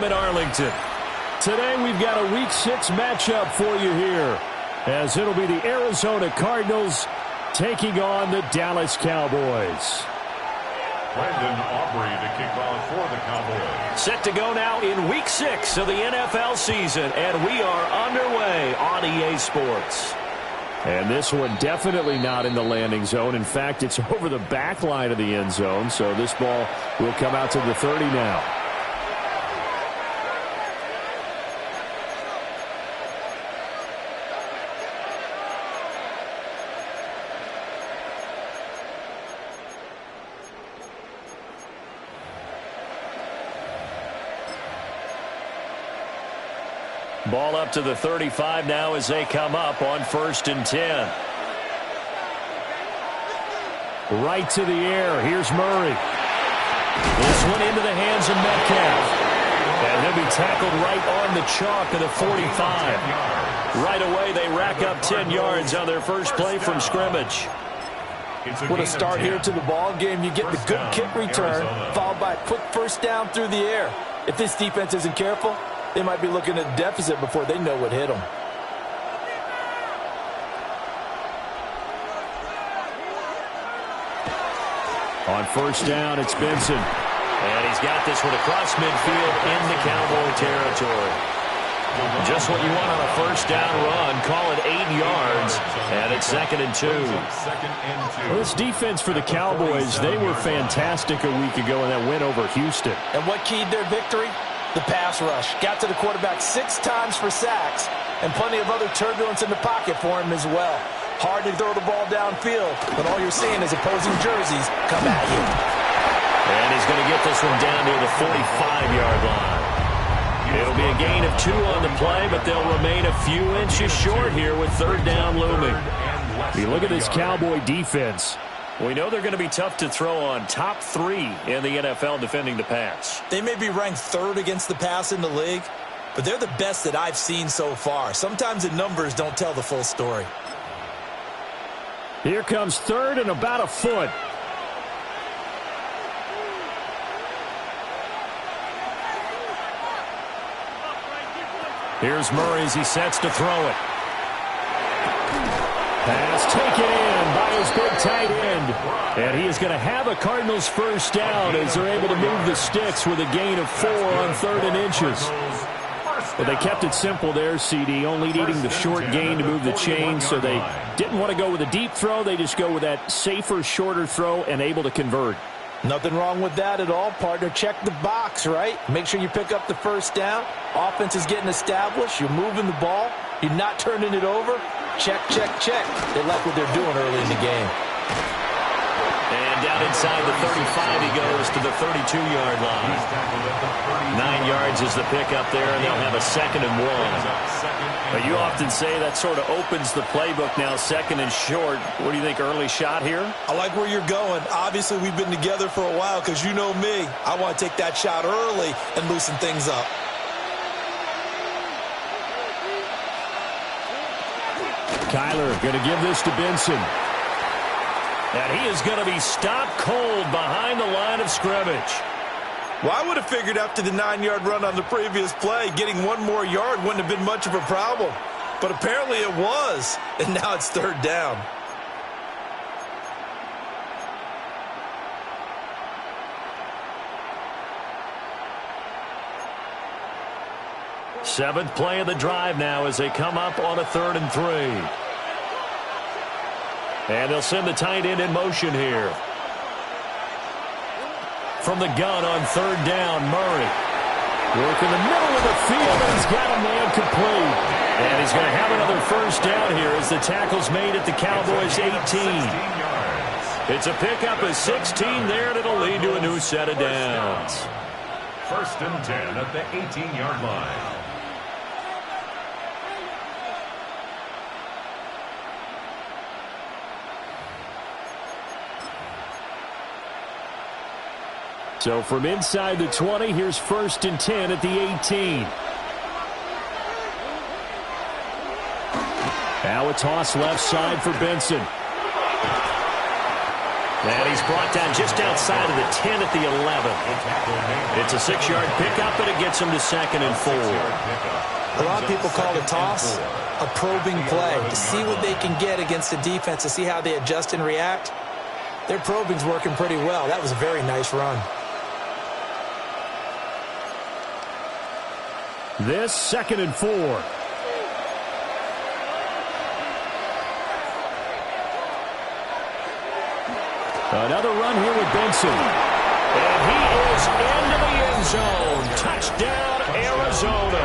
Stadium in Arlington. Today we've got a Week 6 matchup for you here, as it'll be the Arizona Cardinals taking on the Dallas Cowboys. Brandon Aubrey to kick off for the Cowboys. Set to go now in Week 6 of the NFL season, and we are underway on EA Sports. And this one definitely not in the landing zone. In fact, it's over the back line of the end zone, so this ball will come out to the 30 now. Ball up to the 35 now as they come up on 1st and 10. Right to the air. Here's Murray. This one into the hands of Metcalf. And he'll be tackled right on the chalk of the 45. Right away, they rack up 10 yards on their first play from scrimmage. What a start here to the ball game. You get the good kick return, followed by a quick first down through the air. If this defense isn't careful, they might be looking at a deficit before they know what hit them. On first down, it's Benson. And he's got this one across midfield into Cowboy territory. Just what you want on a first down run. Call it 8 yards. And it's 2nd and 2. Well, this defense for the Cowboys, they were fantastic a week ago in that win over Houston. And what keyed their victory? The pass rush. Got to the quarterback 6 times for sacks, and plenty of other turbulence in the pocket for him as well. Hard to throw the ball downfield, but all you're seeing is opposing jerseys come at you. And he's going to get this one down near the 45-yard line. It'll be a gain of 2 on the play, but they'll remain a few inches short here with 3rd down looming. You look at this Cowboy defense. We know they're going to be tough to throw on. Top 3 in the NFL defending the pass. They may be ranked 3rd against the pass in the league, but they're the best that I've seen so far. Sometimes the numbers don't tell the full story. Here comes 3rd and about a foot. Here's Murray as he sets to throw it. Pass taken in by his big tight end. And he is going to have a Cardinals first down as they're able to move the sticks with a gain of 4 on 3rd and inches. But they kept it simple there, CD, only needing the short gain to move the chains, so they didn't want to go with a deep throw. They just go with that safer, shorter throw and able to convert. Nothing wrong with that at all, partner. Check the box, right? Make sure you pick up the first down. Offense is getting established. You're moving the ball. You're not turning it over. Check, check, check. They like what they're doing early in the game. And down inside the 35, he goes to the 32-yard line. 9 yards is the pickup there, and they'll have a 2nd and 1. But you often say that sort of opens the playbook now, 2nd and short. What do you think, early shot here? I like where you're going. Obviously, we've been together for a while because you know me. I want to take that shot early and loosen things up. Kyler going to give this to Benson. And he is going to be stopped cold behind the line of scrimmage. Well, I would have figured after the 9-yard run on the previous play, getting 1 more yard wouldn't have been much of a problem. But apparently it was, and now it's 3rd down. Seventh play of the drive now as they come up on a 3rd and 3. And they'll send the tight end in motion here. From the gun on 3rd down, Murray. Work in the middle of the field, and he's got a man complete. And he's going to have another first down here as the tackle's made at the Cowboys' 18. It's a pickup of 16 there, and it'll lead to a new set of downs. 1st and 10 at the 18-yard line. So from inside the 20, here's 1st and 10 at the 18. Now a toss left side for Benson. And he's brought down just outside of the 10 at the 11. It's a 6-yard pickup, and it gets him to 2nd and 4. A lot of people call the toss a probing play to see what they can get against the defense, to see how they adjust and react. Their probing's working pretty well. That was a very nice run. This 2nd and 4. Another run here with Benson. And he is into the end zone. Touchdown, Arizona.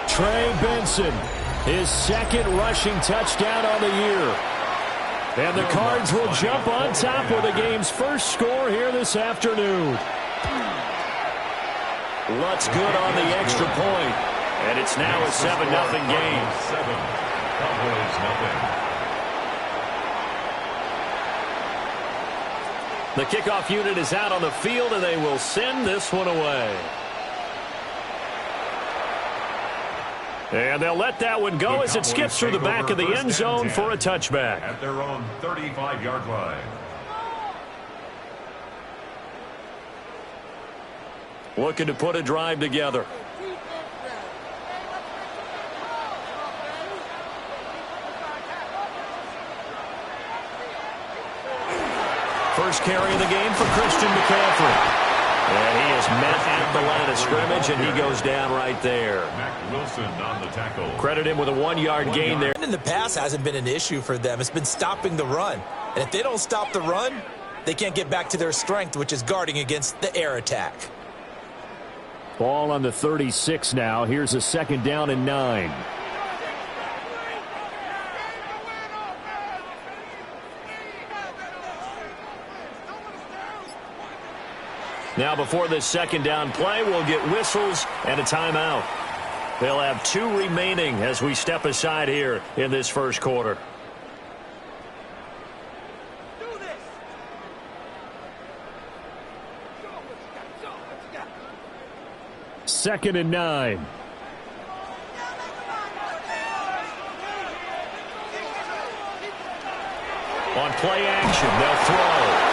Trey Benson, his 2nd rushing touchdown on the year. And the Cards will jump on top with the game's first score here this afternoon. Lutz good on the extra point. And it's now a 7-0 game. 7. Cowboys nothing. The kickoff unit is out on the field, and they will send this one away. And they'll let that one go as it skips through the back of the end zone for a touchback. At their own 35-yard line. Looking to put a drive together. First carry of the game for Christian McCaffrey. And he is met at the line of scrimmage, and he goes down right there. Mac Wilson on the tackle. Credit him with a 1-yard gain there. In the pass hasn't been an issue for them. It's been stopping the run. And if they don't stop the run, they can't get back to their strength, which is guarding against the air attack. Ball on the 36 now. Here's a 2nd down and 9. Now before this 2nd down play, we'll get whistles and a timeout. They'll have 2 remaining as we step aside here in this first quarter. Second and 9. On play action, they'll throw.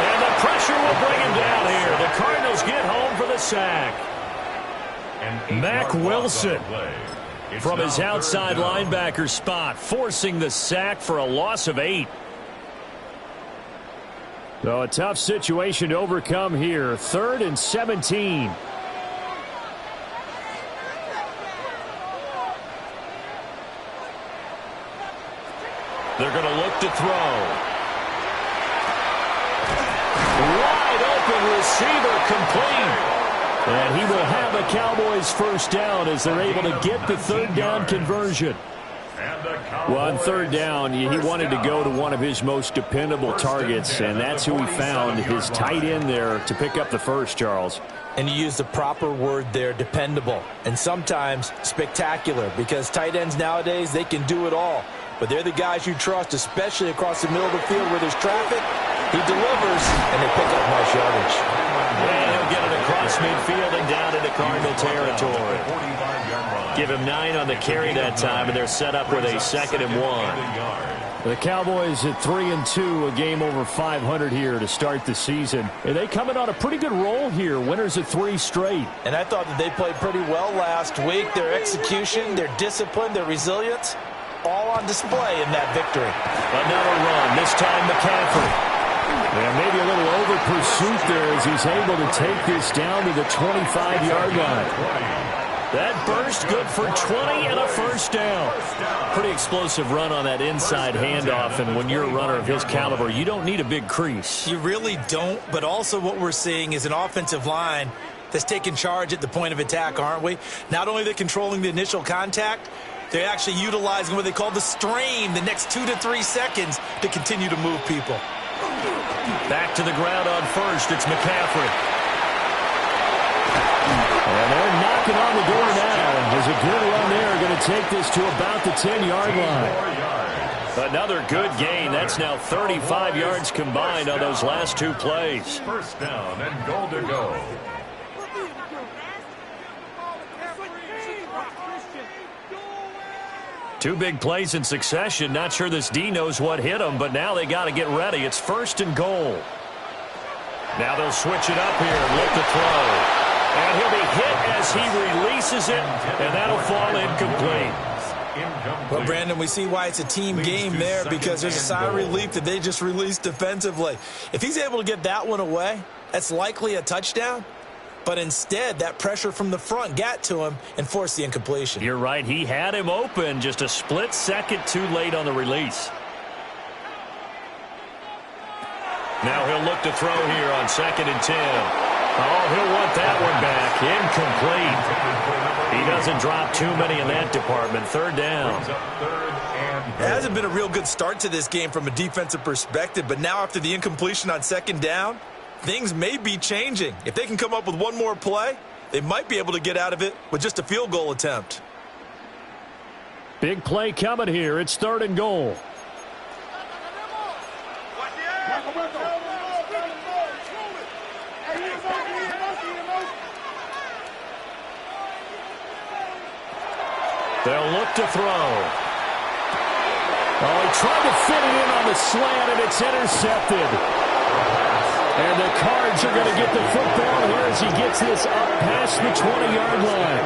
And the pressure will bring him down here. The Cardinals get home for the sack. Mac Wilson from his outside linebacker spot, forcing the sack for a loss of 8. So a tough situation to overcome here. 3rd and 17. They're going to look to throw. Wide open receiver complete. And he will have a Cowboys first down as they're able to get the 3rd down conversion. Well, on 3rd down, he wanted to go to one of his most dependable targets, and that's who he found, his tight end there, to pick up the first, Charles. And you use the proper word there, dependable, and sometimes spectacular, because tight ends nowadays, they can do it all. But they're the guys you trust, especially across the middle of the field where there's traffic. He delivers, and they pick up nice yardage. And he'll get it across midfield and down into Cardinal territory. Give him 9 on the carry that time, and they're set up with a 2nd and 1. The Cowboys at 3-2, a game over 500 here to start the season. And they coming on a pretty good roll here, winners of 3 straight. And I thought that they played pretty well last week. Their execution, their discipline, their resilience, all on display in that victory. Another run, this time McCaffrey. And maybe a little over pursuit there as he's able to take this down to the 25-yard line. That burst good for 20 and a first down. Pretty explosive run on that inside handoff, and when you're a runner of his caliber, you don't need a big crease. You really don't, but also what we're seeing is an offensive line that's taking charge at the point of attack, aren't we? Not only are they controlling the initial contact, they're actually utilizing what they call the strain, the next 2 to 3 seconds to continue to move people. Back to the ground on first, it's McCaffrey. And they're knocking on the door now. There's a good run there. Going to take this to about the 10-yard line. Another good gain. That's now 35 yards combined on those last 2 plays. First down and goal to go. Two big plays in succession. Not sure this D knows what hit him, but now they got to get ready. It's 1st and goal. Now they'll switch it up here and look to throw. And he'll be hit as he releases it, and that'll fall incomplete. Well, Brandon, we see why it's a team game there, because there's a sigh of relief that they just released defensively. If he's able to get that one away, that's likely a touchdown. But instead, that pressure from the front got to him and forced the incompletion. You're right. He had him open, just a split second too late on the release. Now he'll look to throw here on 2nd and 10. Oh, he'll want that one back. Incomplete. He doesn't drop too many in that department. 3rd down. It hasn't been a real good start to this game from a defensive perspective, but now after the incompletion on 2nd down, things may be changing. If they can come up with one more play, they might be able to get out of it with just a field goal attempt. Big play coming here. It's 3rd and goal. They'll look to throw. Oh, he tried to fit it in on the slant, and it's intercepted. And the Cards are going to get the football here as he gets this up past the 20-yard line.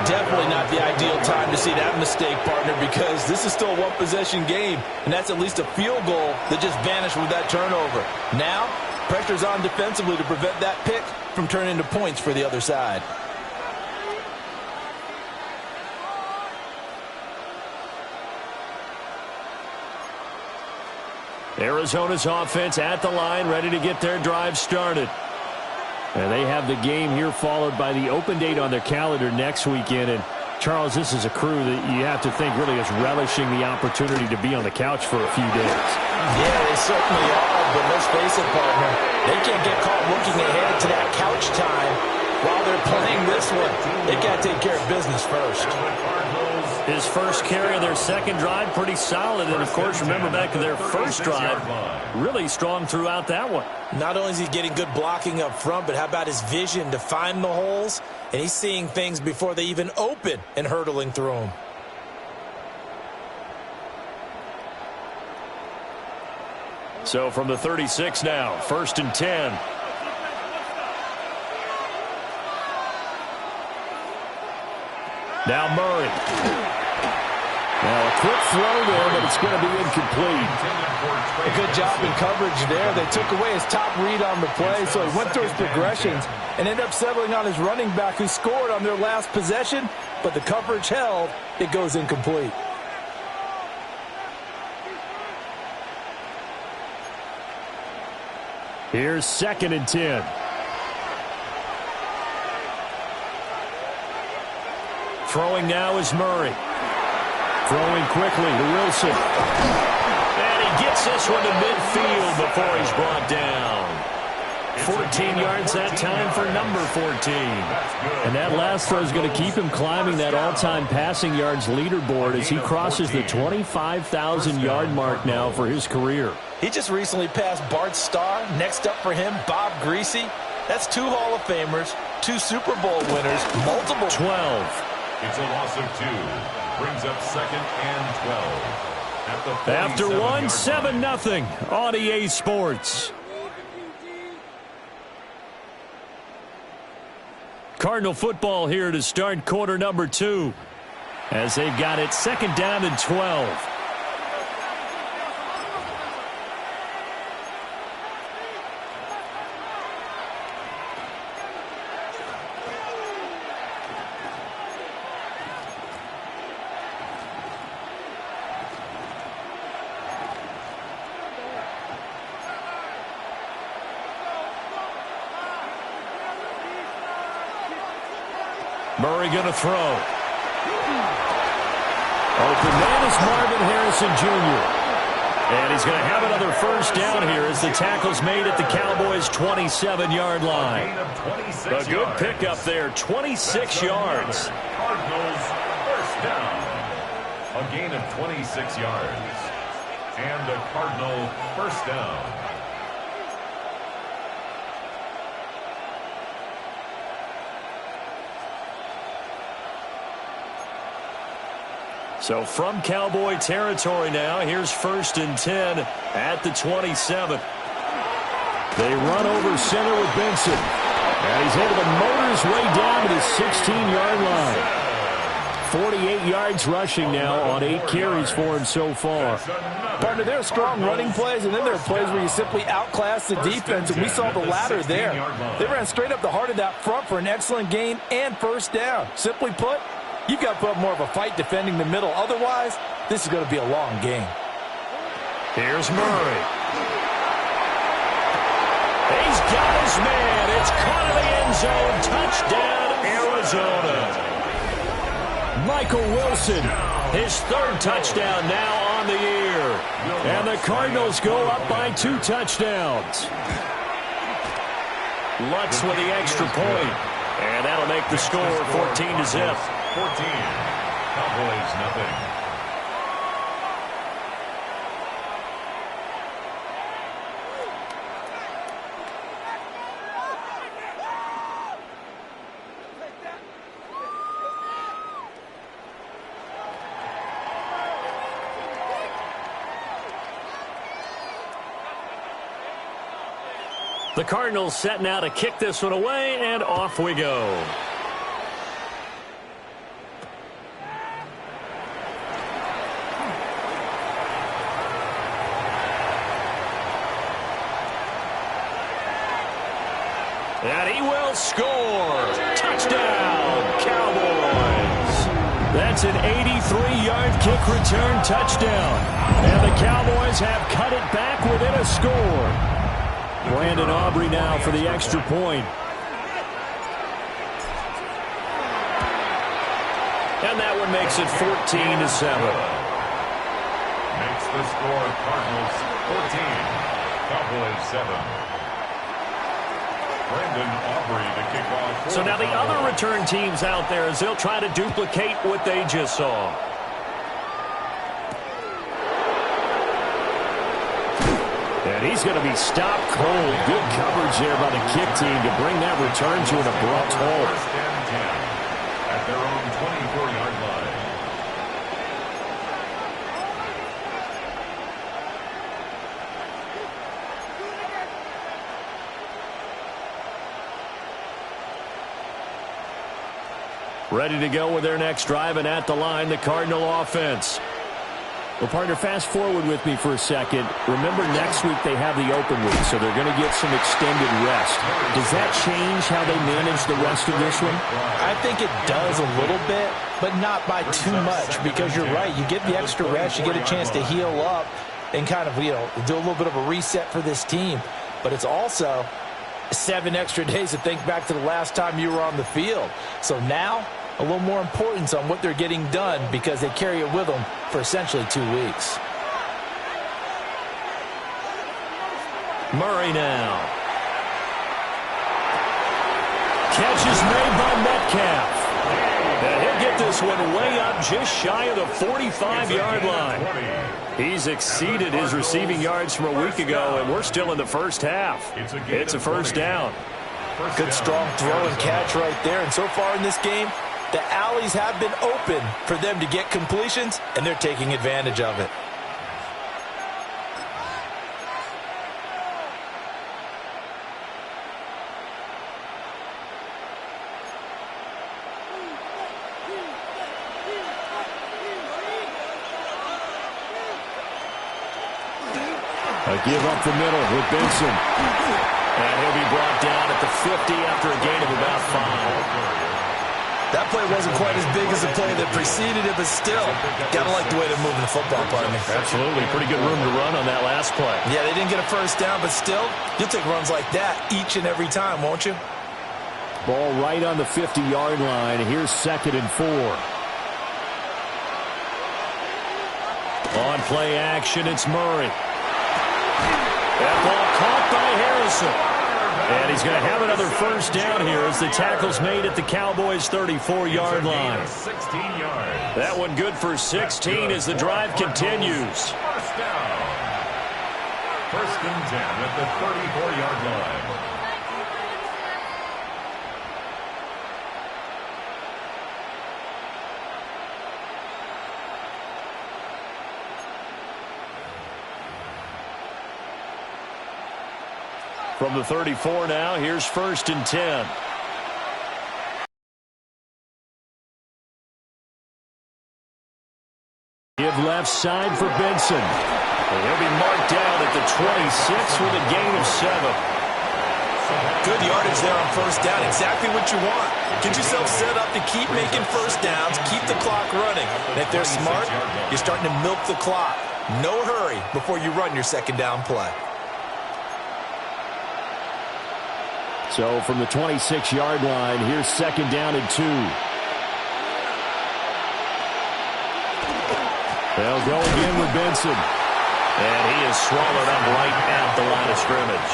Definitely not the ideal time to see that mistake, partner, because this is still a one-possession game, and that's at least a field goal that just vanished with that turnover. Now, pressure's on defensively to prevent that pick from turning into points for the other side. Arizona's offense at the line, ready to get their drive started. And they have the game here followed by the open date on their calendar next weekend. And, Charles, this is a crew that you have to think really is relishing the opportunity to be on the couch for a few days. Yeah, they certainly are, but let's face it, partner. They can't get caught looking ahead to that couch time while they're playing this one. They got to take care of business first. His first carry of their 2nd drive, pretty solid. And, of course, remember back to their first drive, really strong throughout that one. Not only is he getting good blocking up front, but how about his vision to find the holes? And he's seeing things before they even open and hurdling through them. So from the 36 now, 1st and 10. Now Murray. Now a quick throw there, but it's going to be incomplete. A good job in coverage there. They took away his top read on the play, so he went through his progressions and ended up settling on his running back who scored on their last possession, but the coverage held. It goes incomplete. Here's 2nd and 10. Throwing now is Murray. Throwing quickly to Wilson. And he gets this one to midfield before he's brought down. 14 yards that time for number 14. And that last throw is going to keep him climbing that all-time passing yards leaderboard as he crosses the 25,000-yard mark now for his career. He just recently passed Bart Starr. Next up for him, Bob Greasy. That's 2 Hall of Famers, 2 Super Bowl winners, multiple. 12. It's a loss of 2. Brings up 2nd and 12. After 1, 7-0 on EA Sports. Cardinal football here to start quarter number 2 as they've got it 2nd down and 12. Murray going to throw. Open man is Marvin Harrison Jr. And he's going to have another first down here as the tackle's made at the Cowboys' 27-yard line. A good pickup there, 26 yards. Cardinals first down. A gain of 26 yards. And a Cardinal first down. So from Cowboy territory now, here's 1st and 10 at the 27. They run over center with Benson. And he's able to motor his way down to the 16-yard line. 48 yards rushing now on 8 carries for him so far. Partner, there are strong running plays, and then there are plays where you simply outclass the defense, and we saw the latter there. They ran straight up the heart of that front for an excellent gain and 1st down. Simply put, you've got to put up more of a fight defending the middle. Otherwise, this is going to be a long game. Here's Murray. He's got his man. It's caught in the end zone. Touchdown, Arizona. Michael Wilson, his 3rd touchdown now on the year. And the Cardinals go up by 2 touchdowns. Lutz with the extra point. And that'll make the score 14-0. 14. Cowboys nothing. The Cardinals set now to kick this one away, and off we go. And he will score. Touchdown, Cowboys. That's an 83-yard kick return touchdown. And the Cowboys have cut it back within a score. Brandon Aubrey now for the extra point. And that one makes it 14-7. Makes the score Cardinals 14, Cowboys 7. Brandon Aubrey to kick off. So now the other return teams out there as they'll try to duplicate what they just saw. And he's going to be stopped cold. Good coverage there by the kick team to bring that return to an abrupt halt. 1st and 10 at their own 24-yard line. Ready to go with their next drive, and at the line, the Cardinal offense. Well, partner, fast forward with me for a second. Remember, next week they have the open week, so they're going to get some extended rest. Does that change how they manage the rest of this one? I think it does a little bit, but not by too much, because you're right. You get the extra rest, you get a chance to heal up and kind of, do a little bit of a reset for this team. But it's also 7 extra days to think back to the last time you were on the field. So now, a little more importance on what they're getting done because they carry it with them for essentially 2 weeks. Murray now. Catch is made by Metcalf. And he'll get this one way up just shy of the 45-yard line. He's exceeded his receiving yards from a week ago, and we're still in the first half. It's a 1st down. Good strong throw and catch right there. And so far in this game, the alleys have been open for them to get completions, and they're taking advantage of it. A give up the middle with Benson. And he'll be brought down at the 50 after a gain of about 5. That play wasn't quite as big as the play that preceded it, but still, gotta like the way they're moving the football, partner. Absolutely. Pretty good room to run on that last play. Yeah, they didn't get a 1st down, but still, you'll take runs like that each and every time, won't you? Ball right on the 50-yard line. Here's 2nd and 4. On play action, it's Murray. That ball caught by Harrison. And he's going to have another 1st down here as the tackle's made at the Cowboys' 34-yard line. 16 yards. That one good for 16 as the drive continues. 1st down. 1st and 10 at the 34-yard line. From the 34 now, here's 1st and 10. Give left side for Benson. And he'll be marked down at the 26 with a gain of 7. Good yardage there on 1st down. Exactly what you want. Get yourself set up to keep making 1st downs, keep the clock running. And if they're smart, you're starting to milk the clock. No hurry before you run your 2nd down play. So from the 26-yard line, here's 2nd down and 2. They'll go again with Benson. And he is swallowed up right at the line of scrimmage.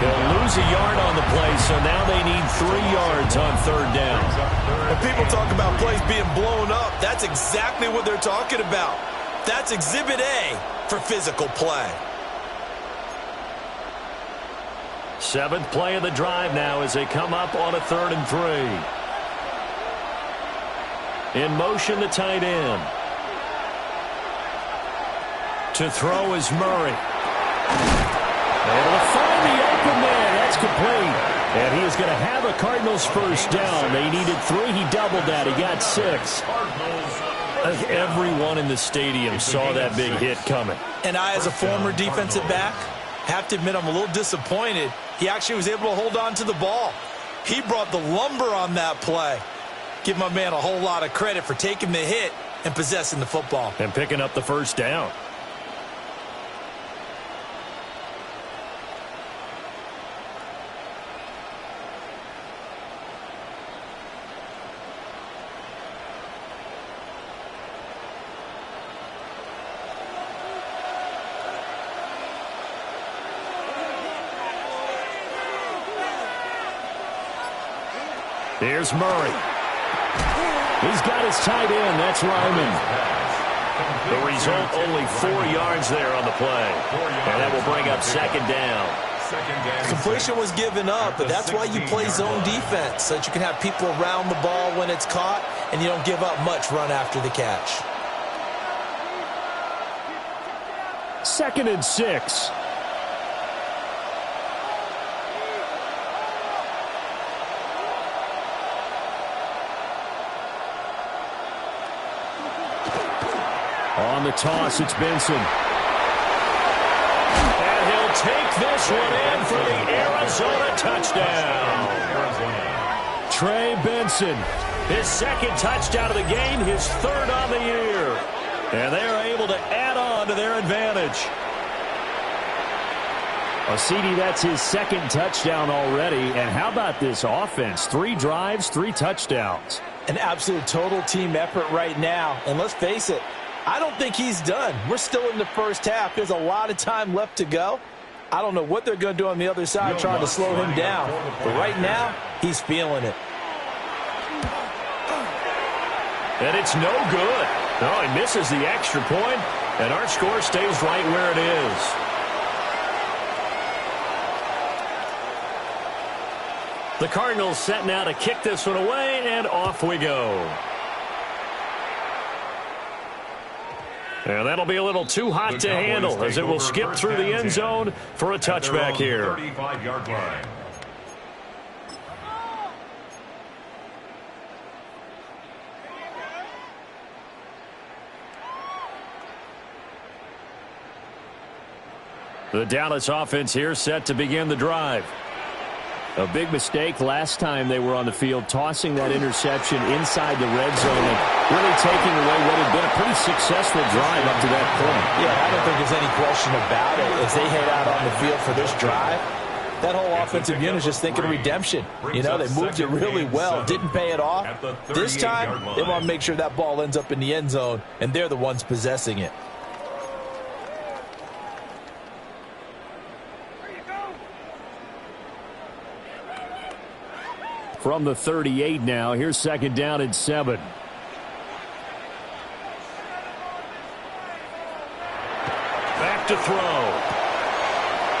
He'll lose a yard on the play, so now they need 3 yards on 3rd down. When people talk about plays being blown up, that's exactly what they're talking about. That's Exhibit A for physical play. 7th play of the drive now as they come up on a 3rd and 3. In motion, the tight end. To throw is Murray. Able to find the open man. That's complete. And he is going to have a Cardinals 1st down. They needed 3. He doubled that. He got 6. I think everyone in the stadium saw that big hit coming. And I, as a former defensive back, have to admit I'm a little disappointed. He actually was able to hold on to the ball. He brought the lumber on that play. Give my man a whole lot of credit for taking the hit and possessing the football. And picking up the 1st down. Here's Murray. He's got his tight end. That's Ryman. The result, only 4 yards there on the play. And that will bring up 2nd down. Completion was given up, but that's why you play zone defense, so that you can have people around the ball when it's caught, and you don't give up much run after the catch. 2nd and 6. On the toss, it's Benson. And he'll take this one in for the Arizona touchdown. Trey Benson, his 2nd touchdown of the game, his 3rd on the year. And they're able to add on to their advantage. CD, that's his 2nd touchdown already. And how about this offense? 3 drives, 3 touchdowns. An absolute total team effort right now. And let's face it, I don't think he's done. We're still in the 1st half. There's a lot of time left to go. I don't know what they're going to do on the other side trying to slow him down. But right now, he's feeling it. And it's no good. No, he misses the extra point, and our score stays right where it is. The Cardinals set now to kick this one away, and off we go. And that'll be a little too hot to handle as it will skip through the end zone for a touchback here. 35-yard line. The Dallas offense here set to begin the drive. A big mistake last time they were on the field, tossing that interception inside the red zone and really taking away what had been a pretty successful drive up to that point. Yeah, I don't think there's any question about it. As they head out on the field for this drive, that whole offensive unit is just thinking of redemption. You know, they moved it really well, didn't pay it off. This time, they want to make sure that ball ends up in the end zone, and they're the ones possessing it. From the 38 now, here's 2nd down and 7. Back to throw.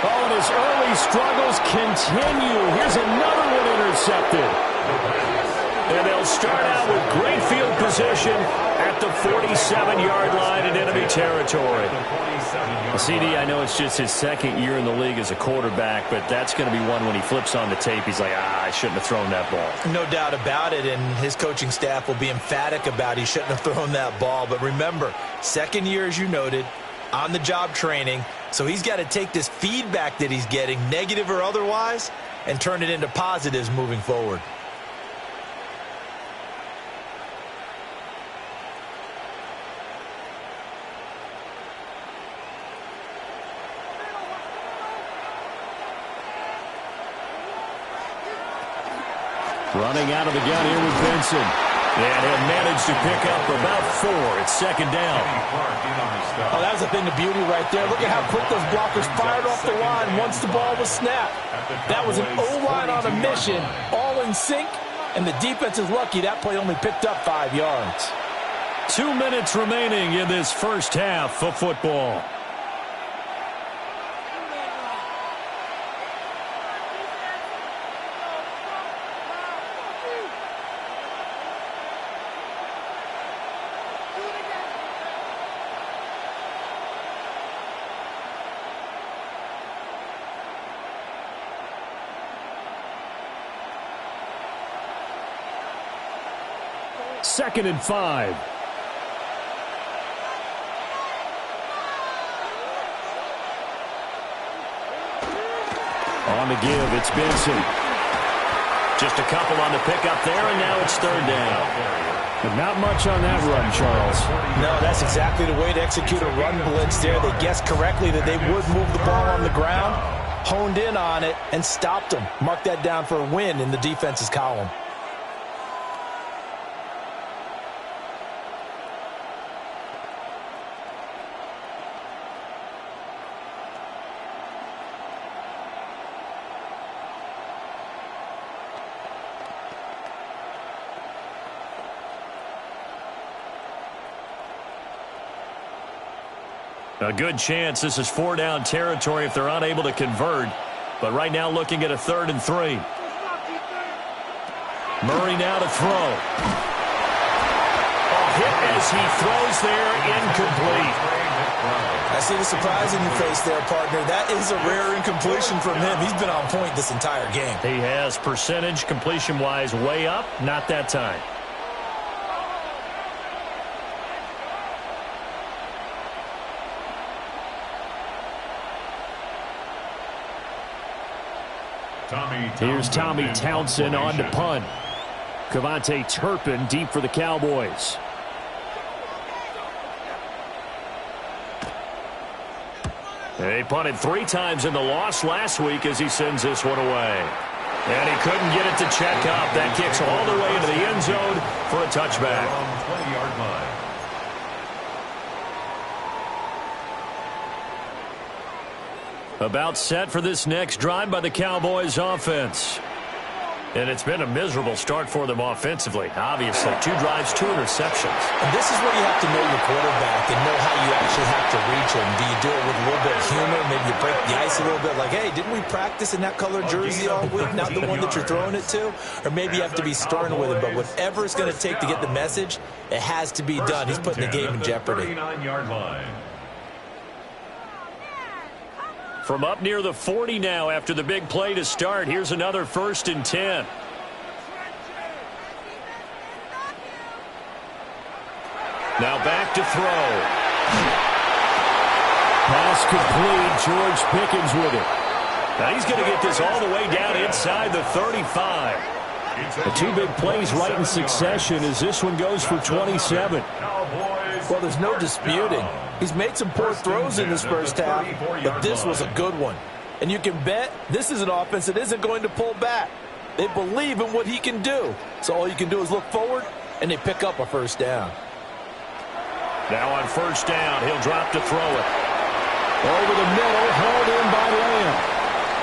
Oh, and his early struggles continue. Here's another one intercepted. And they'll start out with great field position. position at the 47-yard line in enemy territory. Well, CD, I know it's just his second year in the league as a quarterback, but that's going to be one when he flips on the tape, he's like, I shouldn't have thrown that ball. No doubt about it, and his coaching staff will be emphatic about he shouldn't have thrown that ball. But remember, second year, as you noted, on-the-job training, so he's got to take this feedback that he's getting, negative or otherwise, and turn it into positives moving forward. Running out of the gun here with Benson. And he'll manage to pick up about 4. It's second down. Oh, that was a thing of beauty right there. Look at how quick those blockers fired off the line once the ball was snapped. That was an O-line on a mission, all in sync, and the defense is lucky that play only picked up 5 yards. 2 minutes remaining in this first half of football. Second and 5. On the give, it's Benson. Just a couple on the pickup there, and now it's third down. But not much on that run, Charles. No, that's exactly the way to execute a run blitz there. They guessed correctly that they would move the ball on the ground, honed in on it, and stopped them. Mark that down for a win in the defense's column. A good chance this is 4-down territory if they're unable to convert. But right now looking at a 3rd and 3. Murray now to throw. A hit as he throws there, incomplete. I see the surprise in your face there, partner. That is a rare incompletion from him. He's been on point this entire game. He has percentage completion-wise way up, not that time. Here's Tommy Townsend on to punt. Cavante Turpin deep for the Cowboys. They punted 3 times in the loss last week as he sends this one away. And he couldn't get it to check up. That kicks all the way into the end zone for a touchback. 20-yard line. About set for this next drive by the Cowboys offense. And it's been a miserable start for them offensively. Obviously, 2 drives, 2 interceptions. And this is where you have to know your quarterback and know how you actually have to reach him. Do you do it with a little bit of humor? Maybe you break the ice a little bit like, hey, didn't we practice in that color jersey all week? Not the one that you're throwing it to? Or maybe you have to be stern with him. But whatever it's going to take to get the message, it has to be done. He's putting the game in jeopardy. 39-yard line. From up near the 40 now after the big play to start. Here's another 1st and 10. Now back to throw. Pass complete. George Pickens with it. Now he's going to get this all the way down inside the 35. The 2 big plays right in succession as this one goes for 27. Well, there's no disputing. He's made some poor throws in this first half, but this was a good one. And you can bet this is an offense that isn't going to pull back. They believe in what he can do. So all you can do is look forward, and they pick up a 1st down. Now on 1st down, he'll drop to throw it. Over the middle, hauled in by Lamb.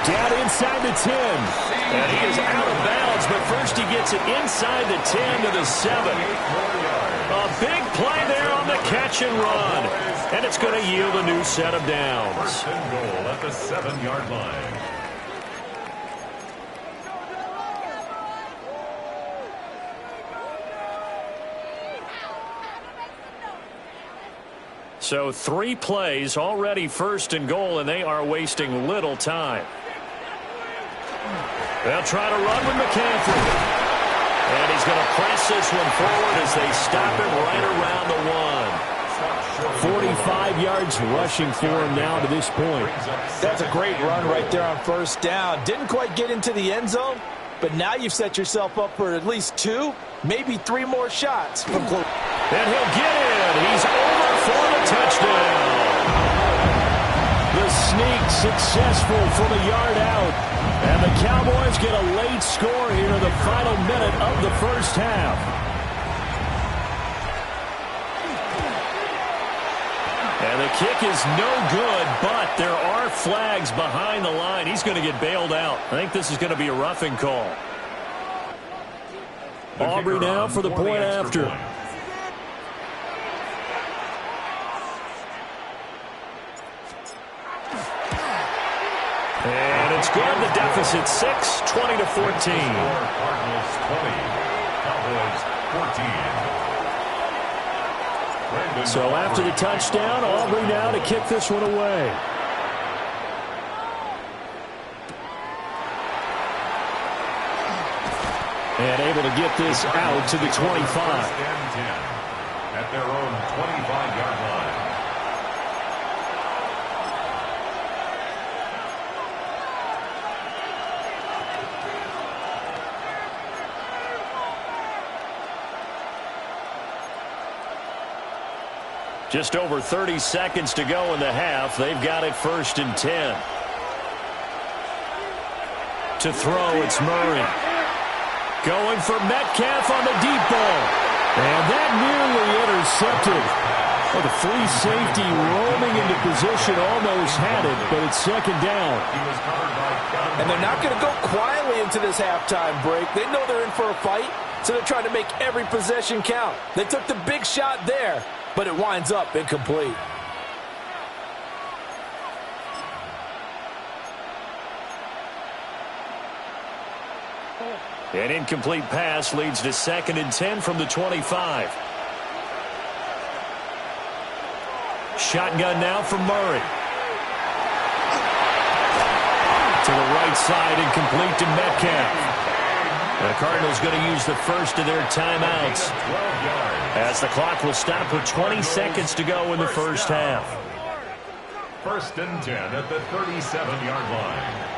Down inside the 10. And he is out of bounds, but first he gets it inside the 10 to the 7. A big play there on the catch and run. And it's going to yield a new set of downs. 1st and goal at the 7-yard line. So 3 plays, already first and goal, and they are wasting little time. They'll try to run with McCaffrey. And he's going to press this one forward as they stop him right around the 1. 45 yards rushing for him now to this point. That's a great run right there on first down. Didn't quite get into the end zone, but now you've set yourself up for at least 2, maybe 3 more shots from close. And he'll get in. He's over for the touchdown. The sneak successful from a yard out. And the Cowboys get a late score here in the final minute of the first half. And the kick is no good, but there are flags behind the line. He's going to get bailed out. I think this is going to be a roughing call. Aubrey now for the point after. And it's good. The deficit 6, 20-14. Cardinals 20, Cowboys 14. So after the touchdown, Aubrey now to kick this one away. And able to get this out to the 25. At their own 25-yard line. Just over 30 seconds to go in the half. They've got it 1st and 10. To throw, it's Murray. Going for Metcalf on the deep ball. And that nearly intercepted. Well, the free safety roaming into position almost had it, but it's 2nd down. And they're not going to go quietly into this halftime break. They know they're in for a fight, so they're trying to make every possession count. They took the big shot there, but it winds up incomplete. An incomplete pass leads to 2nd and 10 from the 25. Shotgun now from Murray. To the right side, incomplete to Metcalf. The Cardinals going to use the first of their timeouts as the clock will stop with 20 seconds to go in the first half. 1st and 10 at the 37-yard line.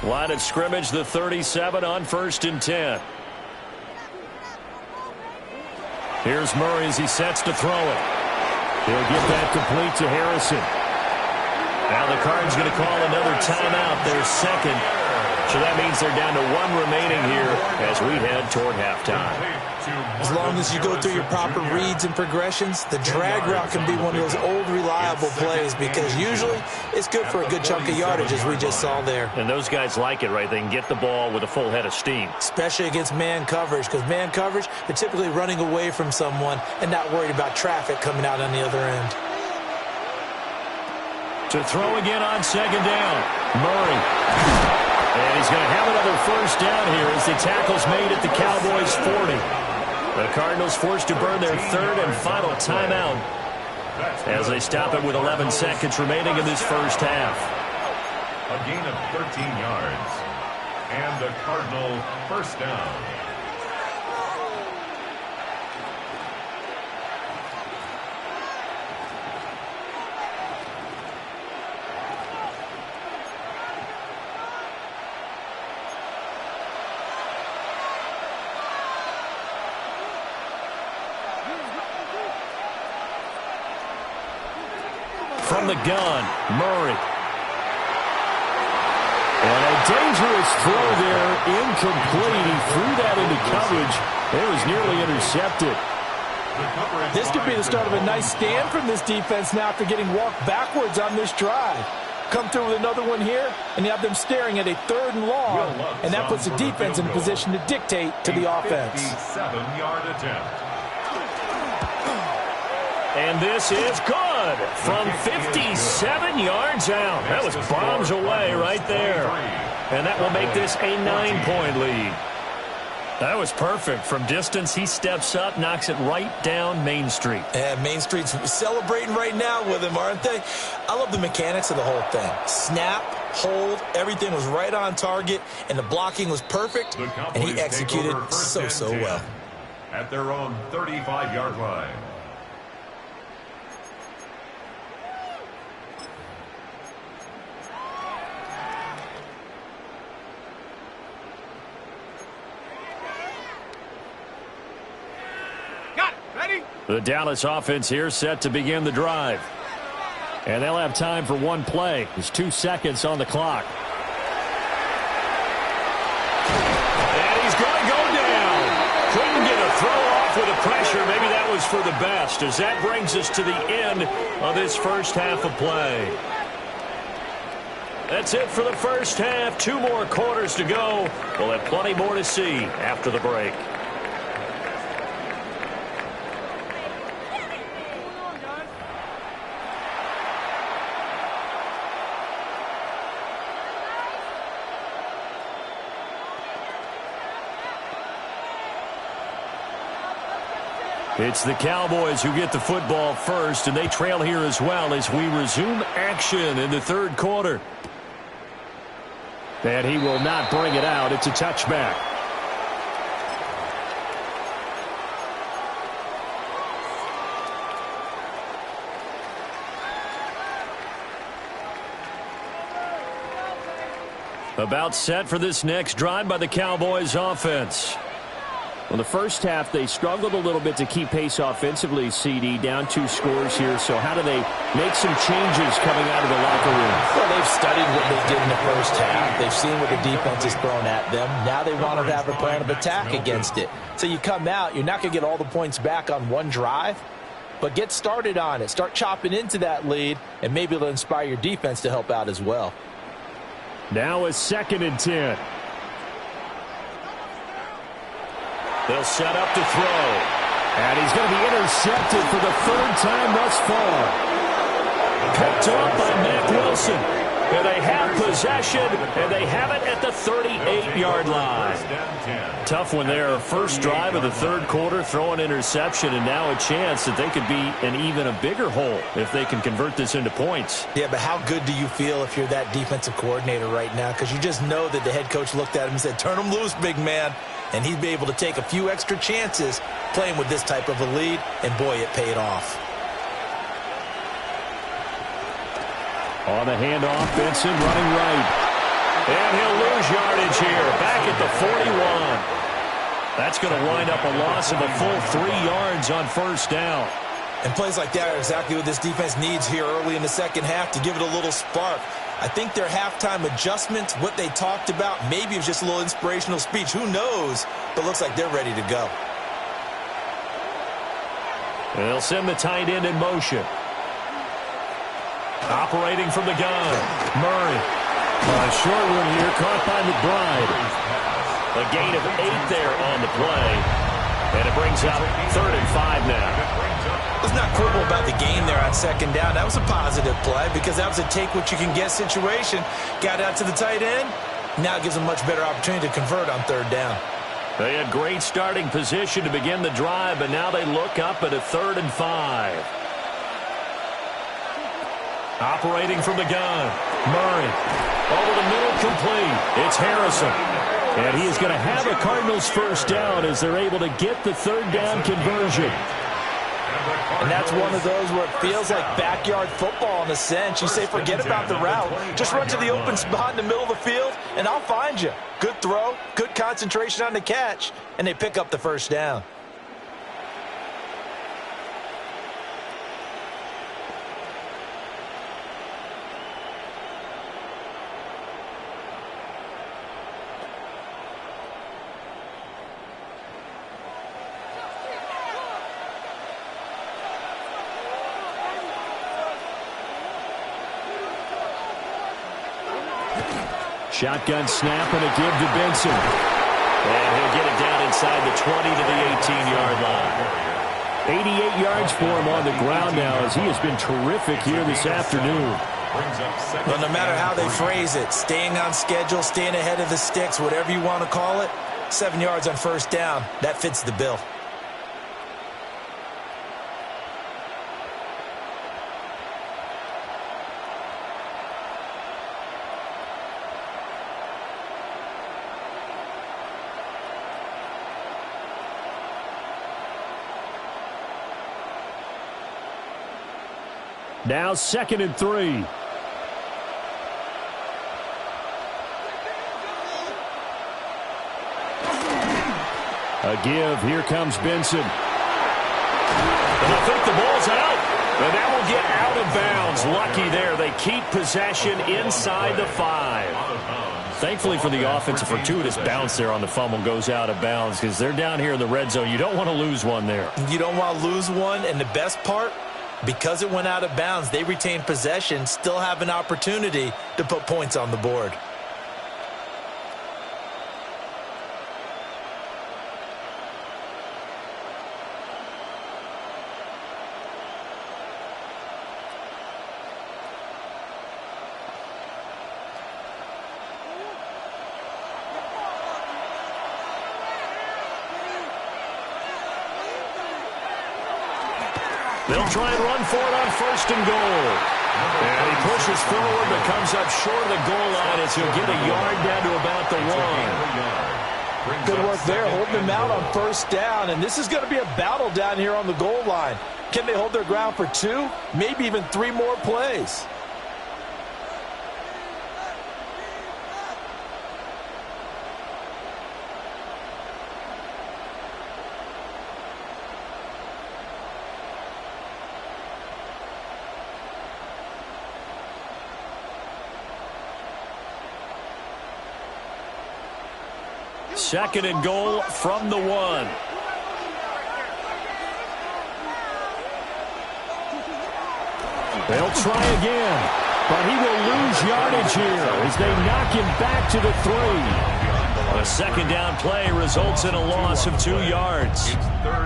Line of scrimmage, the 37 on 1st and 10. Here's Murray as he sets to throw it. He'll get that complete to Harrison. Now the Cards going to call another timeout, their 2nd. So that means they're down to 1 remaining here as we head toward halftime. As long as you go through your proper reads and progressions, the drag route can be one of those old reliable plays because usually it's good for a good chunk of yardage as we just saw there. And those guys like it, right? They can get the ball with a full head of steam. Especially against man coverage, because man coverage, they're typically running away from someone and not worried about traffic coming out on the other end. To throw again on 2nd down, Murray. And he's going to have another 1st down here as the tackle's made at the Cowboys' 40. The Cardinals forced to burn their 3rd and final timeout as they stop it with 11 seconds remaining in this first half. A gain of 13 yards. And the Cardinal 1st down. From the gun, Murray. And a dangerous throw there, incomplete. He threw that into coverage. It was nearly intercepted. This could be the start of a nice stand from this defense now after getting walked backwards on this drive. Come through with another one here, and you have them staring at a 3rd and long, and that puts the defense in position to dictate to the offense. 57-yard attempt. And this is good from 57 yards out. That was bombs away right there. And that will make this a 9-point lead. That was perfect. From distance, he steps up, knocks it right down Main Street. And Main Street's celebrating right now with him, aren't they? I love the mechanics of the whole thing. Snap, hold, everything was right on target, and the blocking was perfect, and he executed so well. At their own 35-yard line. The Dallas offense here set to begin the drive. And they'll have time for one play. There's 2 seconds on the clock. And he's going to go down. Couldn't get a throw off with the pressure. Maybe that was for the best, as that brings us to the end of this first half of play. That's it for the first half. 2 more quarters to go. We'll have plenty more to see after the break. It's the Cowboys who get the football first, and they trail here as well as we resume action in the 3rd quarter. And he will not bring it out. It's a touchback. About set for this next drive by the Cowboys offense. Well, the first half, they struggled a little bit to keep pace offensively, CD, down 2 scores here. So how do they make some changes coming out of the locker room? Well, they've studied what they did in the first half. They've seen what the defense has thrown at them. Now they want to have a plan of attack against it. So you come out, you're not going to get all the points back on one drive, but get started on it. Start chopping into that lead, and maybe it'll inspire your defense to help out as well. Now a 2nd and 10. They'll set up to throw. And he's going to be intercepted for the 3rd time thus far. Picked up by Mack Wilson. And they have possession, and they have it at the 38-yard line. Tough one there. First drive of the 3rd quarter, throw an interception, and now a chance that they could be in even a bigger hole if they can convert this into points. Yeah, but how good do you feel if you're that defensive coordinator right now? Because you just know that the head coach looked at him and said, turn him loose, big man. And he'd be able to take a few extra chances playing with this type of a lead, and boy, it paid off. On the handoff, Benson running right. And he'll lose yardage here, back at the 41. That's going to wind up a loss of a full 3 yards on first down. And plays like that are exactly what this defense needs here early in the second half to give it a little spark. I think their halftime adjustments, what they talked about, maybe it was just a little inspirational speech. Who knows? But looks like they're ready to go. They'll send the tight end in motion. Operating from the gun, Murray. A short one here, caught by McBride. A gain of 8 there on the play. And it brings up 3rd and 5 now. Let's not quibble about the gain there on 2nd down. That was a positive play because that was a take-what-you-can-get situation. Got out to the tight end. Now it gives them a much better opportunity to convert on 3rd down. They had great starting position to begin the drive, but now they look up at a 3rd and 5. Operating from the gun, Murray. Over the middle, complete. It's Harrison. And he is going to have a Cardinals first down as they're able to get the 3rd down conversion. And that's one of those where it feels like backyard football in a sense. You say, forget about the route. Just run to the open spot in the middle of the field, and I'll find you. Good throw, good concentration on the catch, and they pick up the first down. Shotgun snap and a give to Benson. And he'll get it down inside the 20 to the 18-yard line. 88 yards for him on the ground now as he has been terrific here this afternoon. Well, no matter how they phrase it, staying on schedule, staying ahead of the sticks, whatever you want to call it, 7 yards on first down, that fits the bill. Now 2nd and 3. A give. Here comes Benson. And I think the ball's out. And that will get out of bounds. Lucky there. They keep possession inside the 5. Thankfully for the offense, a fortuitous bounce there on the fumble goes out of bounds because they're down here in the red zone. You don't want to lose one there. You don't want to lose one. And the best part, because it went out of bounds, they retain possession, still have an opportunity to put points on the board. They'll try and run for it on 1st and goal. And he pushes forward but comes up short of the goal line as he'll get a yard down to about the 1. Good work there, holding them out on 1st down. And this is going to be a battle down here on the goal line. Can they hold their ground for 2, maybe even 3 more plays? Second and goal from the 1. They'll try again, but he will lose yardage here as they knock him back to the 3. A second down play results in a loss of 2 yards.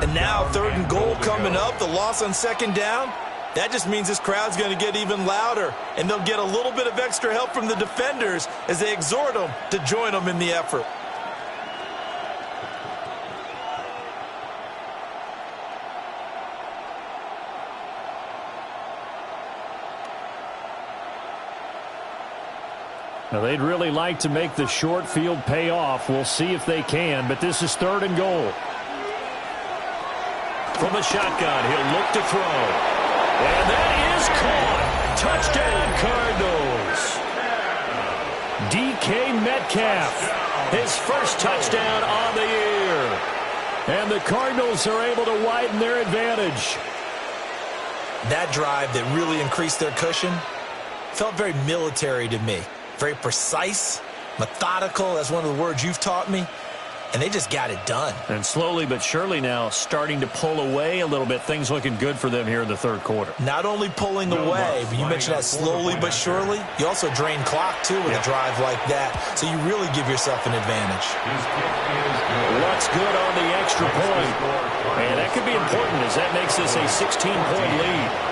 And now 3rd and goal coming up, the loss on 2nd down. That just means this crowd's going to get even louder, and they'll get a little bit of extra help from the defenders as they exhort them to join them in the effort. Now, they'd really like to make the short field pay off. We'll see if they can, but this is 3rd and goal. From the shotgun, he'll look to throw. And that is caught. Touchdown, Cardinals. DK Metcalf, his first touchdown on the year. And the Cardinals are able to widen their advantage. That drive that really increased their cushion felt very military to me. Very precise, methodical. That's one of the words you've taught me. And they just got it done. And slowly but surely now starting to pull away a little bit. Things looking good for them here in the 3rd quarter. Not only pulling away, but you mentioned that slowly but surely. You also drain clock, too, with a drive like that. So you really give yourself an advantage. What's good on the extra point? And that could be important as that makes this a 16-point lead.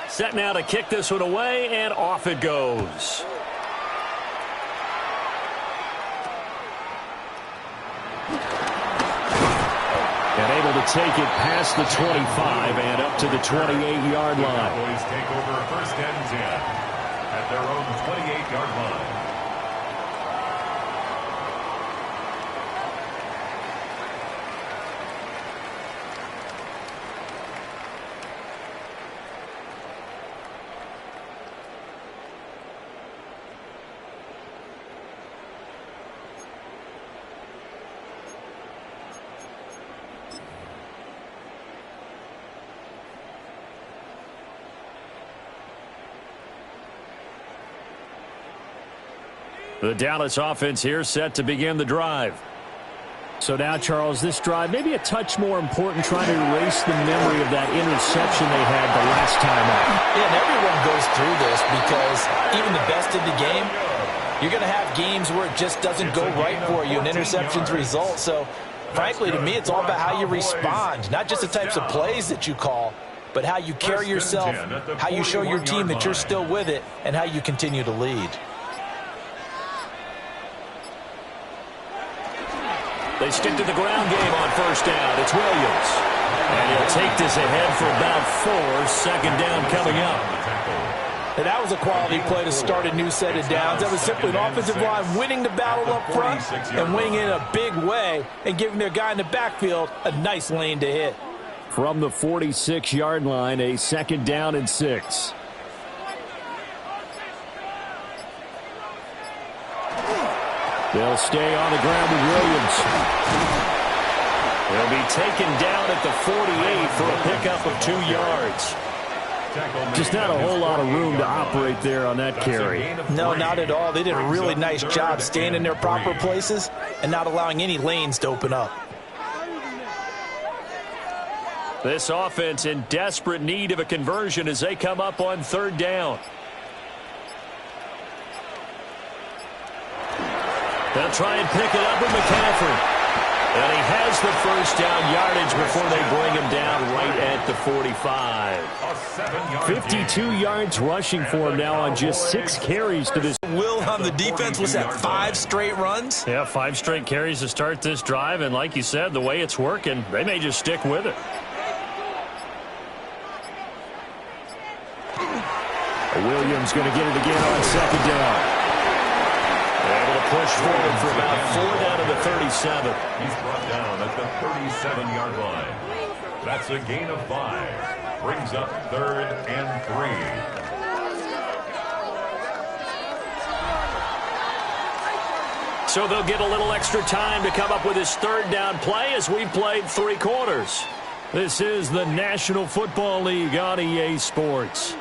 Set now to kick this one away, and off it goes. And able to take it past the 25 and up to the 28-yard line. Cowboys take over 1st and 10 at their own 28-yard line. The Dallas offense here set to begin the drive. So now, Charles, this drive maybe a touch more important, trying to erase the memory of that interception they had the last time out. Yeah, and everyone goes through this because even the best in the game, you're going to have games where it just doesn't go right for you, and interceptions result. So, frankly, to me, it's all about how you respond, not just the types of plays that you call, but how you carry yourself, how you show your team that you're still with it, and how you continue to lead. They stick to the ground game on first down. It's Williams. And he'll take this ahead for about 4. Second down coming up. And that was a quality play to start a new set of downs. That was simply an offensive line winning the battle up front and winning in a big way and giving their guy in the backfield a nice lane to hit. From the 46-yard line, a second down and 6. They'll stay on the ground with Williams. He'll be taken down at the 48 for a pickup of 2 yards. Just not a whole lot of room to operate there on that carry. No, not at all. They did a really nice job staying in their proper places and not allowing any lanes to open up. This offense in desperate need of a conversion as they come up on third down. They'll try and pick it up with McCaffrey. And he has the first down yardage before they bring him down right at the 45. 52 yards rushing for him now on just 6 carries to this. Will on the defense, was that 5 straight runs? Yeah, 5 straight carries to start this drive. And like you said, the way it's working, they may just stick with it. Williams going to get it again on second down. Able to push forward for about 4 down to the 37. He's brought down at the 37-yard line. That's a gain of 5. Brings up 3rd and 3. So they'll get a little extra time to come up with his third down play as we've played 3 quarters. This is the National Football League on EA Sports.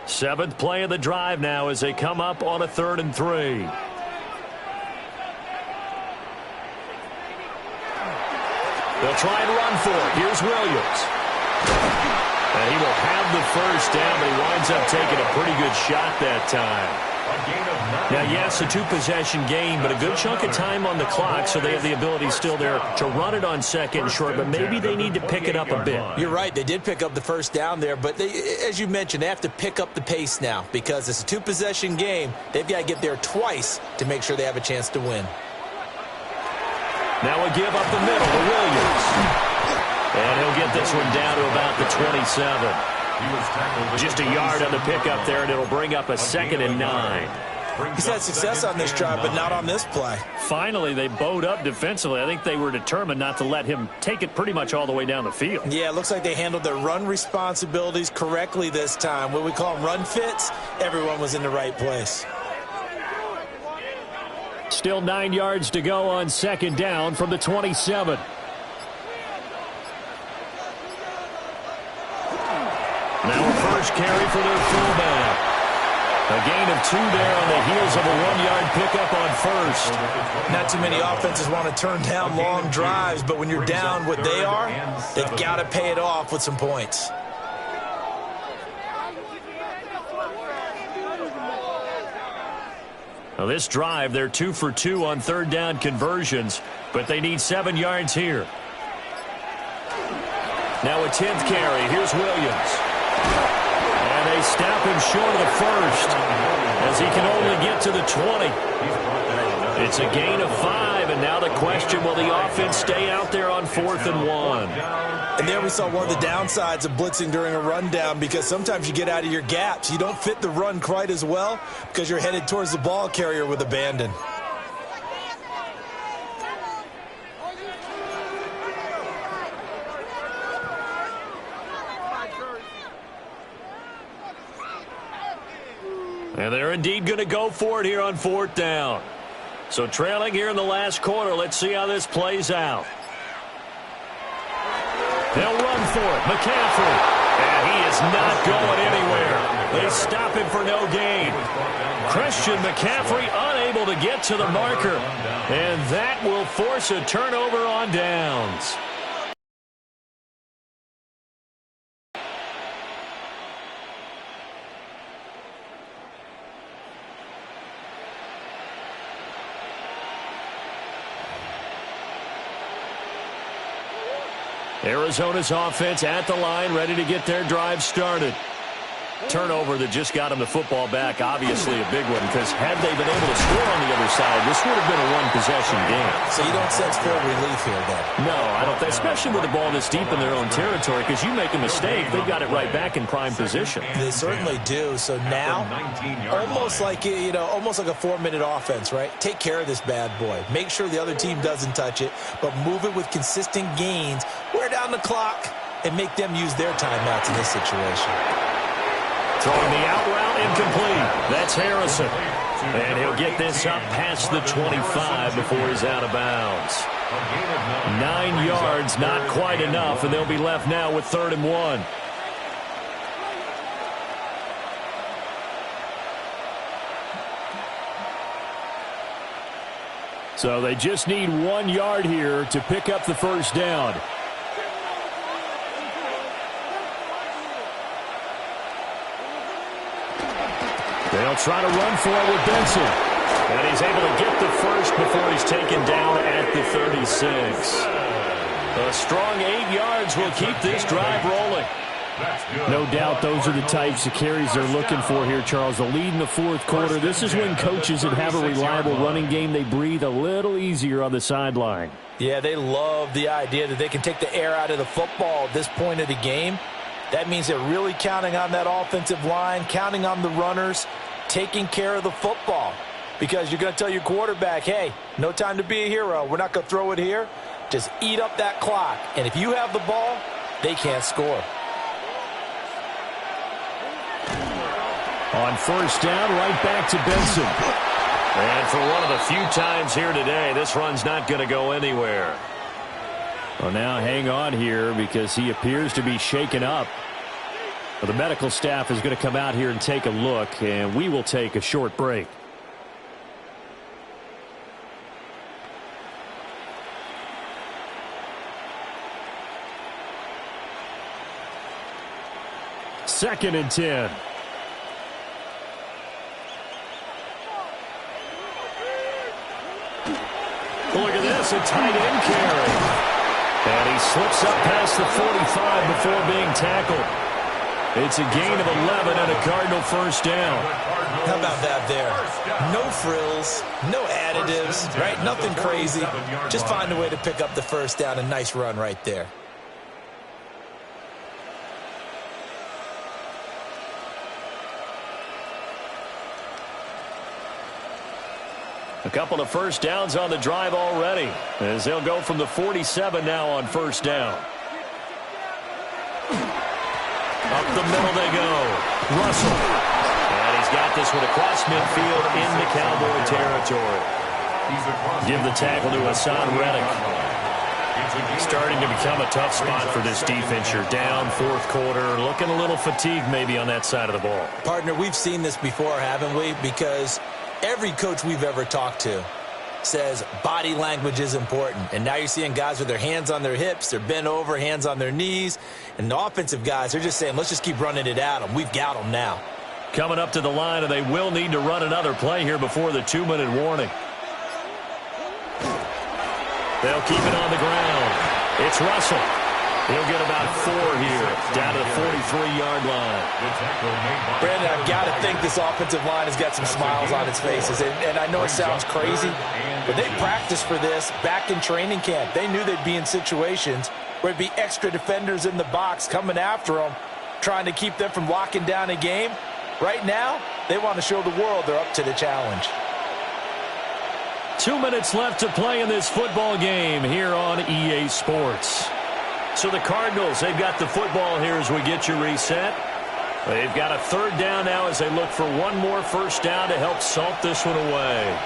Seventh play of the drive now as they come up on a 3rd and 3. They'll try and run for it. Here's Williams. And he will have the first down, but he winds up taking a pretty good shot that time. Now, yes, a 2-possession game, but a good chunk of time on the clock, so they have the ability still there to run it on second and short, but maybe they need to pick it up a bit. You're right. They did pick up the first down there, but they, as you mentioned, they have to pick up the pace now because it's a 2-possession game. They've got to get there twice to make sure they have a chance to win. Now a give up the middle to Williams. And he'll get this one down to about the 27. Just a yard on the pickup there, and it'll bring up a 2nd and 9. He's had success on this drive, but not on this play. Finally, they bowed up defensively. I think they were determined not to let him take it pretty much all the way down the field. Yeah, it looks like they handled their run responsibilities correctly this time. What we call them run fits, everyone was in the right place. Still 9 yards to go on second down from the 27. Now a first carry for their fullback. A gain of 2 there on the heels of a 1-yard pickup on first. Not too many offenses want to turn down long drives, but when you're down what they are, they've got to pay it off with some points. Now this drive, they're 2 for 2 on 3rd down conversions, but they need 7 yards here. Now a 10th carry. Here's Williams. And they stop him short of the first as he can only get to the 20. It's a gain of 5, and now the question, will the offense stay out there on 4th and 1? And there we saw one of the downsides of blitzing during a rundown because sometimes you get out of your gaps. You don't fit the run quite as well because you're headed towards the ball carrier with abandon. And they're indeed going to go for it here on 4th down. So trailing here in the last quarter. Let's see how this plays out. They'll run for it. McCaffrey. And he is not going anywhere. They stop him for no gain. Christian McCaffrey unable to get to the marker. And that will force a turnover on downs. Arizona's offense at the line, ready to get their drive started. Turnover that just got him the football back, obviously a big one, because had they been able to score on the other side, this would have been a one-possession game. So you don't sense full relief here, then? No, I don't, especially with the ball this deep in their own territory, because you make a mistake, they've got it right back in prime position. They certainly do. So now, almost like a 4-minute offense, right? Take care of this bad boy. Make sure the other team doesn't touch it, but move it with consistent gains. Wear down the clock and make them use their timeouts in this situation. Throwing the out route incomplete. That's Harrison. And he'll get this up past the 25 before he's out of bounds. 9 yards, not quite enough, and they'll be left now with 3rd and 1. So they just need 1 yard here to pick up the first down. They'll try to run for it with Benson. And he's able to get the first before he's taken down at the 36. A strong 8 yards will keep this drive rolling. No doubt those are the types of carries they're looking for here, Charles. The lead in the 4th quarter. This is when coaches that have a reliable running game, they breathe a little easier on the sideline. Yeah, they love the idea that they can take the air out of the football at this point of the game. That means they're really counting on that offensive line, counting on the runners, taking care of the football. Because you're going to tell your quarterback, hey, no time to be a hero. We're not going to throw it here. Just eat up that clock. And if you have the ball, they can't score. On 1st down, right back to Benson. And for one of the few times here today, this run's not going to go anywhere. Well, now hang on here because he appears to be shaken up. Well, the medical staff is going to come out here and take a look, and we will take a short break. Second and 10. Look at this, a tight end carry. And he slips up past the 45 before being tackled. It's a gain of 11 and a Cardinal first down. How about that there? No frills, no additives, right? Nothing crazy. Just find a way to pick up the first down. A nice run right there. A couple of first downs on the drive already, as they'll go from the 47 now on first down. Up the middle they go. Russell. And he's got this one across midfield into Cowboy territory. Give the tackle to Hassan Reddick. Starting to become a tough spot for this defense. You're down 4th quarter, looking a little fatigued maybe on that side of the ball. Partner, we've seen this before, haven't we? Because every coach we've ever talked to says body language is important. And now you're seeing guys with their hands on their hips, they're bent over, hands on their knees. And the offensive guys, they're just saying, let's just keep running it at them. We've got them now. Coming up to the line, and they will need to run another play here before the 2-minute warning. They'll keep it on the ground. It's Russell. He'll get about 4 here, down to the 43-yard line. Brandon, I've got to think this offensive line has got some smiles on its faces. And I know it sounds crazy, but they practiced for this back in training camp. They knew they'd be in situations where it'd be extra defenders in the box coming after them, trying to keep them from locking down a game. Right now, they want to show the world they're up to the challenge. 2 minutes left to play in this football game here on EA Sports. So the Cardinals, they've got the football here as we get you reset. They've got a third down now as they look for one more first down to help salt this one away.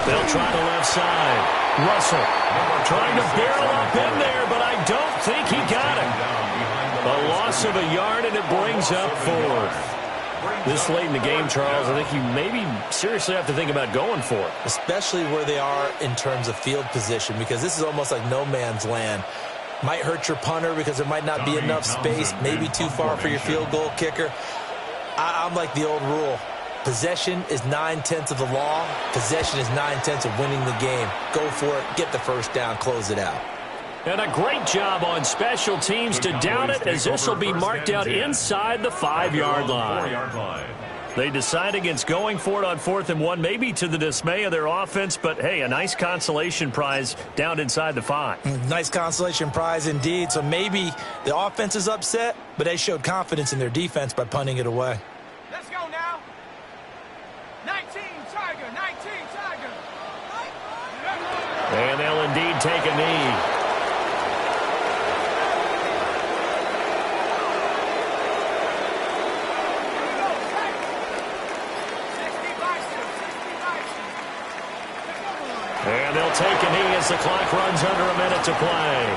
They'll try the left side. Russell trying to barrel up in there, but I don't think he got it. A loss of a yard, and it brings up fourth. This late in the game, Charles, I think you maybe seriously have to think about going for it. Especially where they are in terms of field position, because this is almost like no man's land. Might hurt your punter because there might not be enough space, maybe too far for your field goal kicker. I'm like the old rule. Possession is 9/10 of the law. Possession is 9/10 of winning the game. Go for it. Get the first down. Close it out. And a great job on special teams to down it, as this will be marked out inside the 5-yard line. They decide against going for it on 4th and 1, maybe to the dismay of their offense, but hey, a nice consolation prize down inside the 5. Nice consolation prize indeed. So maybe the offense is upset, but they showed confidence in their defense by punting it away. Let's go now. 19 Tiger, 19 Tiger. And they'll indeed take a knee. And they'll take a knee as the clock runs under a minute to play.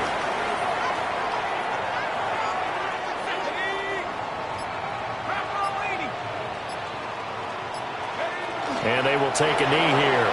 And they will take a knee here.